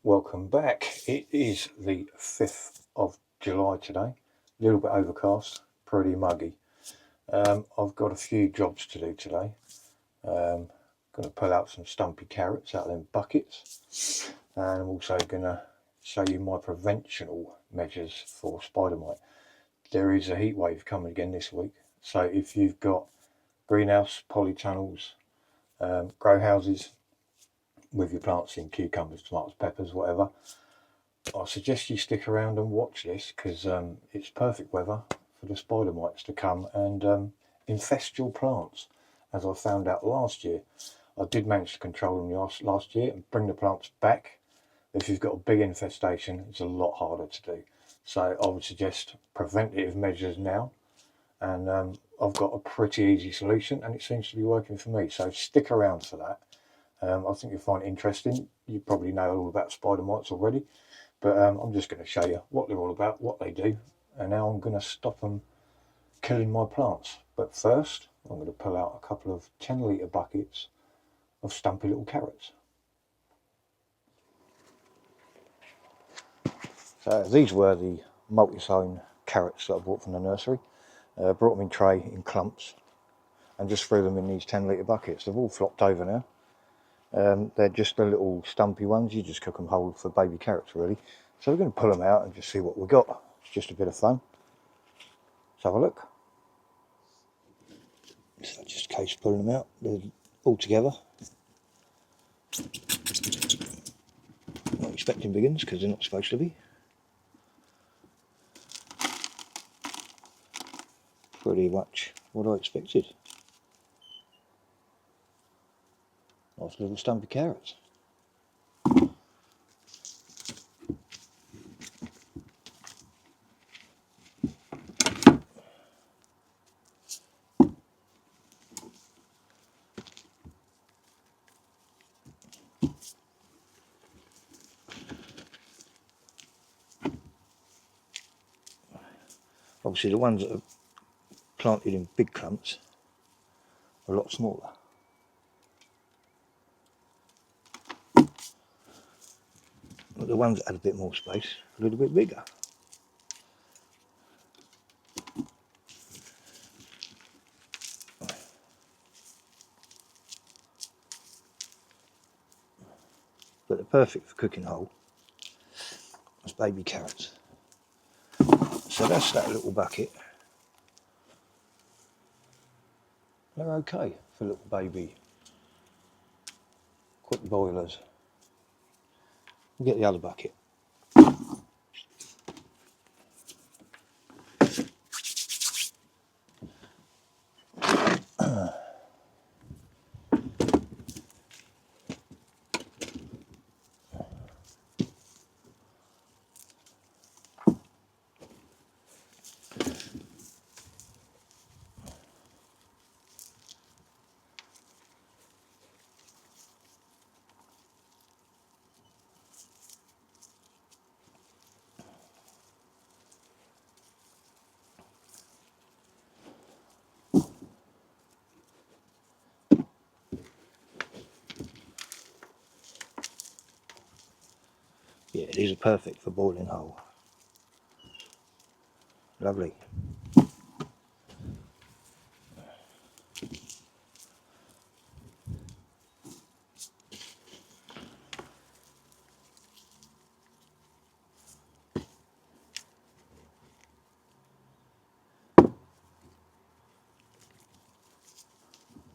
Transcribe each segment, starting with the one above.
welcome back. It is the 5th of July today, a little bit overcast, pretty muggy. I've got a few jobs to do today. Going to pull out some stumpy carrots out of them buckets, and I'm also going to show you my preventional measures for spider mite. There is a heat wave coming again this week, so if you've got greenhouse, polytunnels, grow houses with your plants in, cucumbers, tomatoes, peppers, whatever, I suggest you stick around and watch this, because it's perfect weather for the spider mites to come and infest your plants. As I found out last year, I did manage to control them last year and bring the plants back. If you've got a big infestation, it's a lot harder to do. So I would suggest preventative measures now, and I've got a pretty easy solution, and it seems to be working for me. So stick around for that. I think you'll find it interesting. You probably know all about spider mites already, but I'm just going to show you what they're all about, what they do, and how I'm going to stop them killing my plants. But first, I'm going to pull out a couple of 10-litre buckets of stumpy little carrots. So these were the multi-sown carrots that I bought from the nursery. Brought them in tray in clumps and just threw them in these 10-litre buckets. They've all flopped over now. They're just the little stumpy ones. You just cook them whole for baby carrots, really. So we're going to pull them out and just see what we've got. It's just a bit of fun. Let's have a look. So just a case of pulling them out. They're all together. Not expecting big ones because they're not supposed to be. Pretty much what I expected. Nice little stumpy carrots. Obviously the ones that are planted in big clumps are a lot smaller. But the ones that had a bit more space, a little bit bigger. But they're perfect for cooking whole as baby carrots. So that's that little bucket. They're okay for little baby quick boilers. We'll get the other bucket. Yeah, these are perfect for boiling whole. Lovely.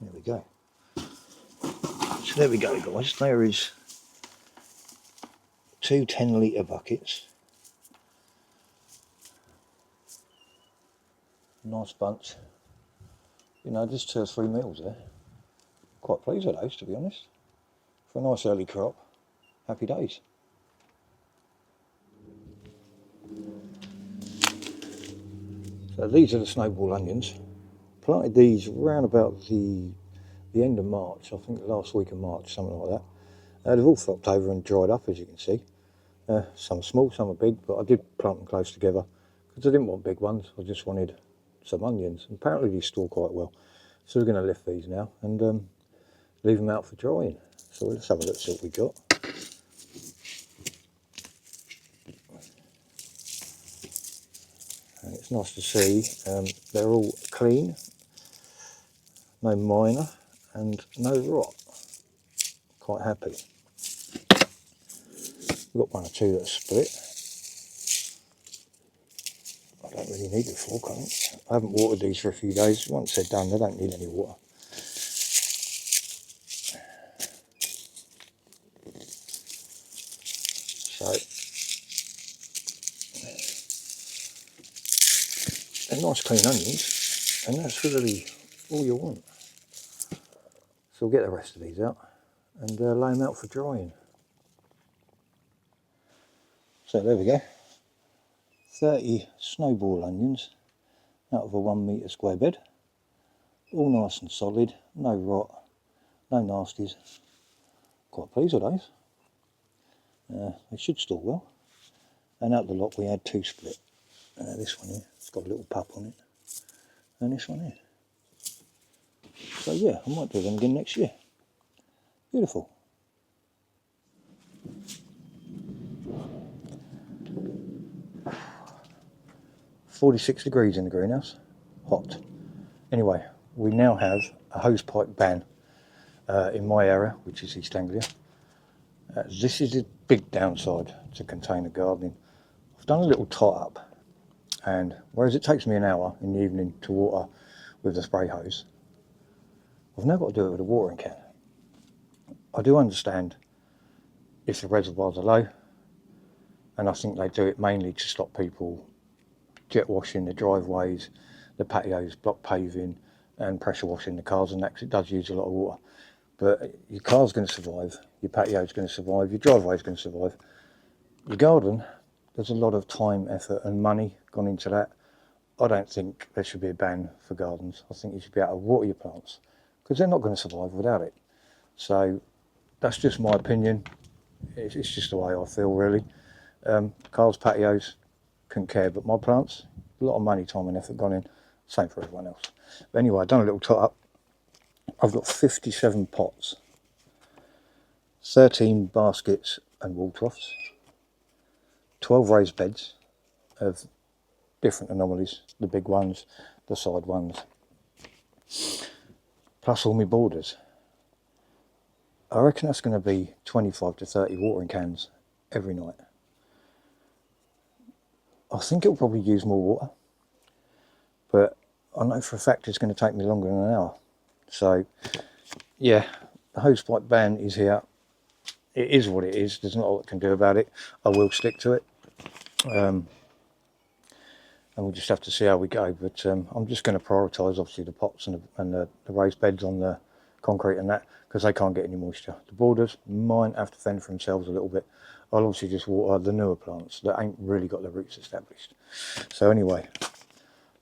There we go. So there we go, guys. There is 2 10-litre buckets. Nice bunch. You know, just 2 or 3 meals there. Quite pleased with those, to be honest. For a nice early crop. Happy days. So these are the snowball onions. Planted these around about the end of March, I think the last week of March, something like that. They've all flopped over and dried up, as you can see. Some are small, some are big, but I did plant them close together because I didn't want big ones. I just wanted some onions. And apparently these store quite well. So we're going to lift these now and leave them out for drying. So let's have a look, see what we got. nice to see they're all clean, no minor and no rot. Quite happy. We've got one or two that are split. I don't really need the fork on it. I haven't watered these for a few days. Once they're done, they don't need any water. So they're nice clean onions, and that's really all you want. So we'll get the rest of these out and lay them out for drying. So there we go, 30 snowball onions out of a 1 metre square bed, all nice and solid, no rot, no nasties. Quite pleased with those. They should store well. And out the lot we had 2 split. This one here, it's got a little pup on it, and this one here. So yeah, I might do them again next year. Beautiful. "46 degrees in the greenhouse, hot. Anyway, we now have a hosepipe ban in my area, which is East Anglia. This is a big downside to container gardening. I've done a little tot up, and whereas it takes me an hour in the evening to water with the spray hose, I've now got to do it with a watering can. I do understand if the reservoirs are low, and I think they do it mainly to stop people jet washing the driveways, the patios, block paving and pressure washing the cars and that, 'cause it does use a lot of water. But your car's going to survive, your patio's going to survive, your driveway's going to survive. Your garden, there's a lot of time, effort and money gone into that. I don't think there should be a ban for gardens. I think you should be able to water your plants, because they're not going to survive without it. So that's just my opinion. It's just the way I feel, really. Cars, patios, couldn't care, but my plants, a lot of money, time and effort gone in. Same for everyone else. But anyway, I've done a little tot up. I've got 57 pots, 13 baskets and wall troughs, 12 raised beds of different anomalies, the big ones, the side ones, plus all my borders. I reckon that's going to be 25 to 30 watering cans every night. I think it'll probably use more water, but I know for a fact it's going to take me longer than an hour. So yeah, the hosepipe ban is here. It is what it is. There's not a lot I can do about it. I will stick to it, and we'll just have to see how we go. But I'm just going to prioritise obviously the pots and the raised beds on the concrete and that, because they can't get any moisture. The borders might have to fend for themselves a little bit. I'll obviously just water the newer plants that ain't really got their roots established. So anyway,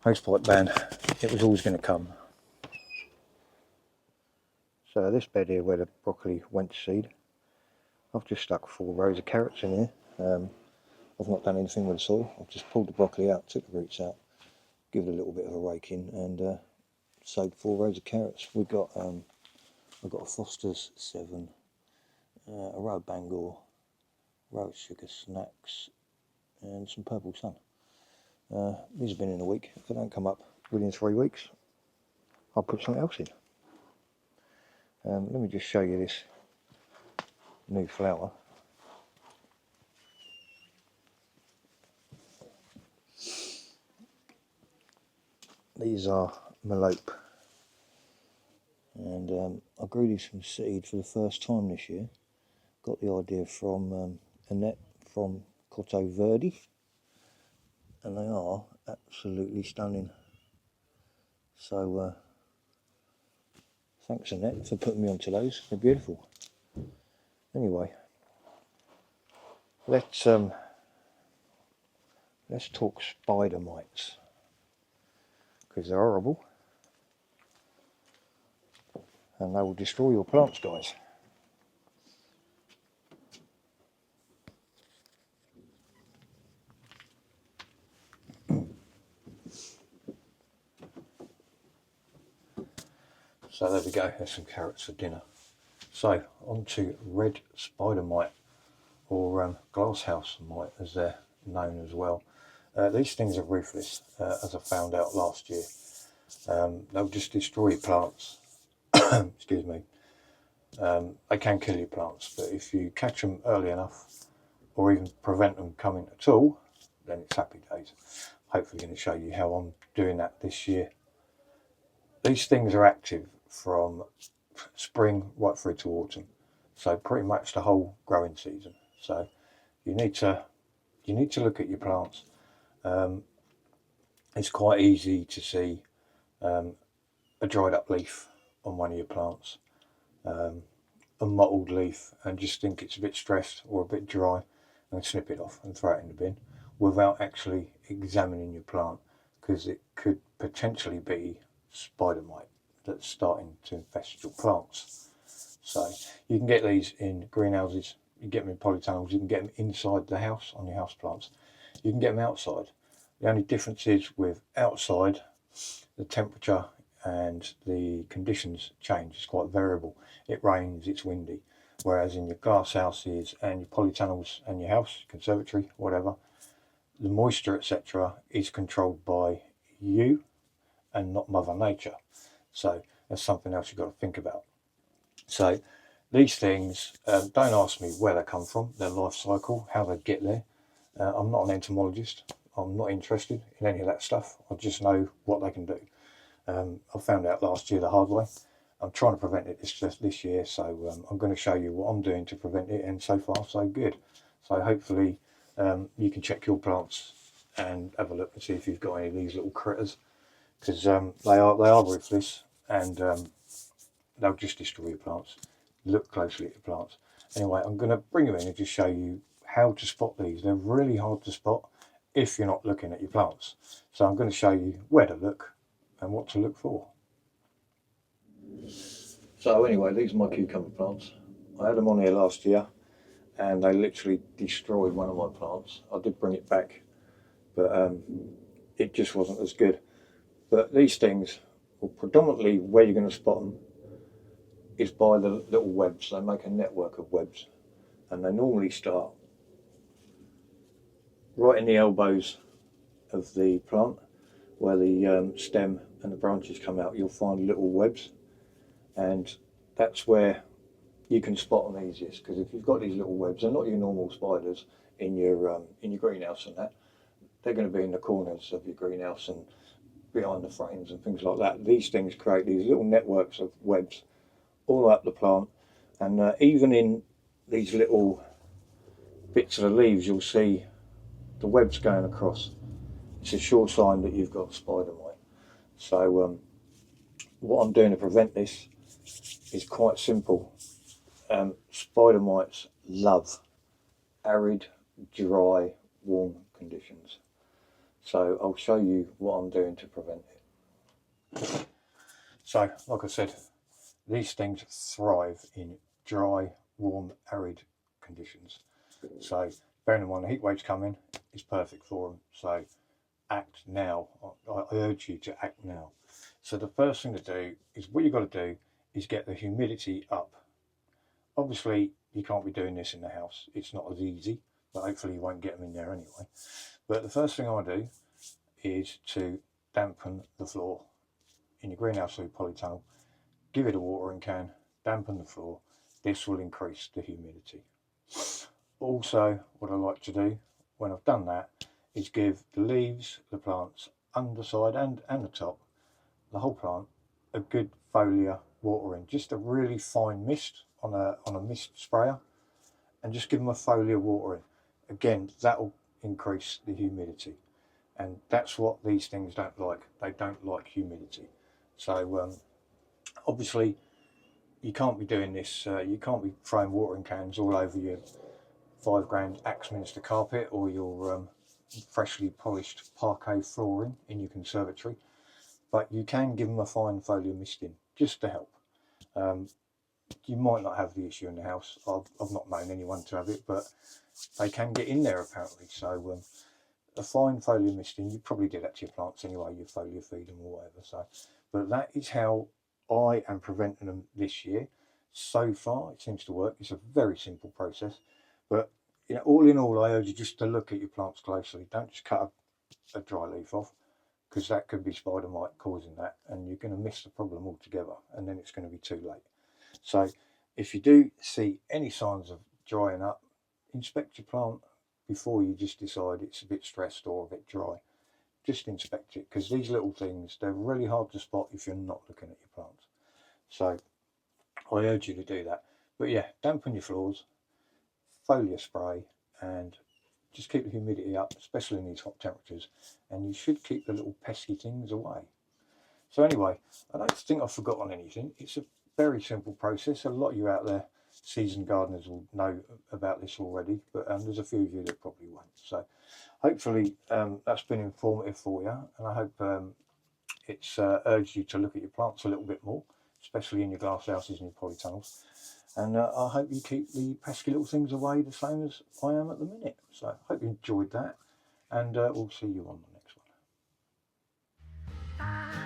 hosepipe ban, it was always going to come. So this bed here where the broccoli went to seed, I've just stuck 4 rows of carrots in here. I've not done anything with the soil. I've just pulled the broccoli out, took the roots out, give it a little bit of a rake in, and sowed 4 rows of carrots. I've got a Foster's 7, a row of Bangor, a row of Sugar Snacks, and some Purple Sun. These have been in a week. If they don't come up within 3 weeks, I'll put something else in. Let me just show you this new flower. These are Melope, and I grew these from seed for the first time this year. Got the idea from Annette from Cotto Verde, and they are absolutely stunning. So thanks Annette for putting me onto those. They're beautiful. Anyway, let's talk spider mites, because they're horrible and they will destroy your plants, guys. So there we go, there's some carrots for dinner. So on to red spider mite, or glasshouse mite as they're known as well. These things are ruthless, as I found out last year. They'll just destroy your plants. Excuse me. They can kill your plants, but if you catch them early enough, or even prevent them coming at all, then it's happy days. Hopefully going to show you how I'm doing that this year. These things are active from spring right through to autumn, so pretty much the whole growing season. So you need to look at your plants. It's quite easy to see a dried up leaf on one of your plants, a mottled leaf, and just think it's a bit stressed or a bit dry, and snip it off and throw it in the bin without actually examining your plant, because it could potentially be spider mite that's starting to infest your plants. So you can get these in greenhouses, you can get them in polytunnels, you can get them inside the house on your house plants, you can get them outside. The only difference is with outside, the temperature and the conditions change. It's quite variable. It rains, it's windy. Whereas in your glass houses and your polytunnels and your house, conservatory, whatever, the moisture, etc., is controlled by you and not Mother Nature. So that's something else you've got to think about. So these things, don't ask me where they come from, their life cycle, how they get there. I'm not an entomologist. I'm not interested in any of that stuff. I just know what they can do. I found out last year the hard way. I'm trying to prevent it this year, so I'm going to show you what I'm doing to prevent it, and so far so good. So hopefully you can check your plants and have a look and see if you've got any of these little critters, because they are ruthless, and they'll just destroy your plants. Look closely at your plants. Anyway, I'm going to bring you in and just show you how to spot these. They're really hard to spot if you're not looking at your plants. So I'm going to show you where to look and what to look for. So anyway, these are my cucumber plants. I had them on here last year and they literally destroyed one of my plants. I did bring it back, but it just wasn't as good. But these things, well, predominantly where you're going to spot them is by the little webs. They make a network of webs, and they normally start right in the elbows of the plant, where the stem and the branches come out. You'll find little webs, and that's where you can spot them easiest, because if you've got these little webs, they're not your normal spiders in your greenhouse and that. They're going to be in the corners of your greenhouse and behind the frames and things like that. These things create these little networks of webs all up the plant, and even in these little bits of the leaves you'll see the webs going across. It's a sure sign that you've got spider mite. So what I'm doing to prevent this is quite simple. Spider mites love arid, dry, warm conditions. So I'll show you what I'm doing to prevent it. So, like I said, these things thrive in dry, warm, arid conditions. So bearing in mind the heat waves coming, it's perfect for them. So act now. I urge you to act now. So the first thing to do is, what you've got to do is get the humidity up. Obviously you can't be doing this in the house, it's not as easy, but hopefully you won't get them in there anyway. But the first thing I do is to dampen the floor in your greenhouse or your polytunnel. Give it a watering can, dampen the floor. This will increase the humidity. Also, what I like to do when I've done that is give the leaves, the plant's underside and the top, the whole plant, a good foliar watering. Just a really fine mist on a mist sprayer, and just give them a foliar watering. Again, that will increase the humidity, and that's what these things don't like. They don't like humidity. So obviously you can't be doing this, you can't be throwing watering cans all over your £5 Axminster carpet or your freshly polished parquet flooring in your conservatory, but you can give them a fine foliar misting just to help. You might not have the issue in the house. I've not known anyone to have it, but they can get in there apparently. So a fine foliar misting, you probably do that to your plants anyway, you foliar feed them or whatever. So, but that is how I am preventing them this year. So far it seems to work. It's a very simple process, but you know, all in all, I urge you just to look at your plants closely. Don't just cut a dry leaf off, because that could be spider mite causing that, and you're going to miss the problem altogether, and then it's going to be too late. So if you do see any signs of drying up, inspect your plant before you just decide it's a bit stressed or a bit dry. Just inspect it, because these little things, they're really hard to spot if you're not looking at your plants. So I urge you to do that. But yeah, dampen your floors, foliar spray, and just keep the humidity up, especially in these hot temperatures, and you should keep the little pesky things away. So anyway, I don't think I've forgotten anything. It's a very simple process. A lot of you out there, seasoned gardeners, will know about this already, but there's a few of you that probably won't. So hopefully that's been informative for you, and I hope it's urged you to look at your plants a little bit more, especially in your glass houses and your polytunnels. And I hope you keep the pesky little things away the same as I am at the minute. So I hope you enjoyed that, and we'll see you on the next one.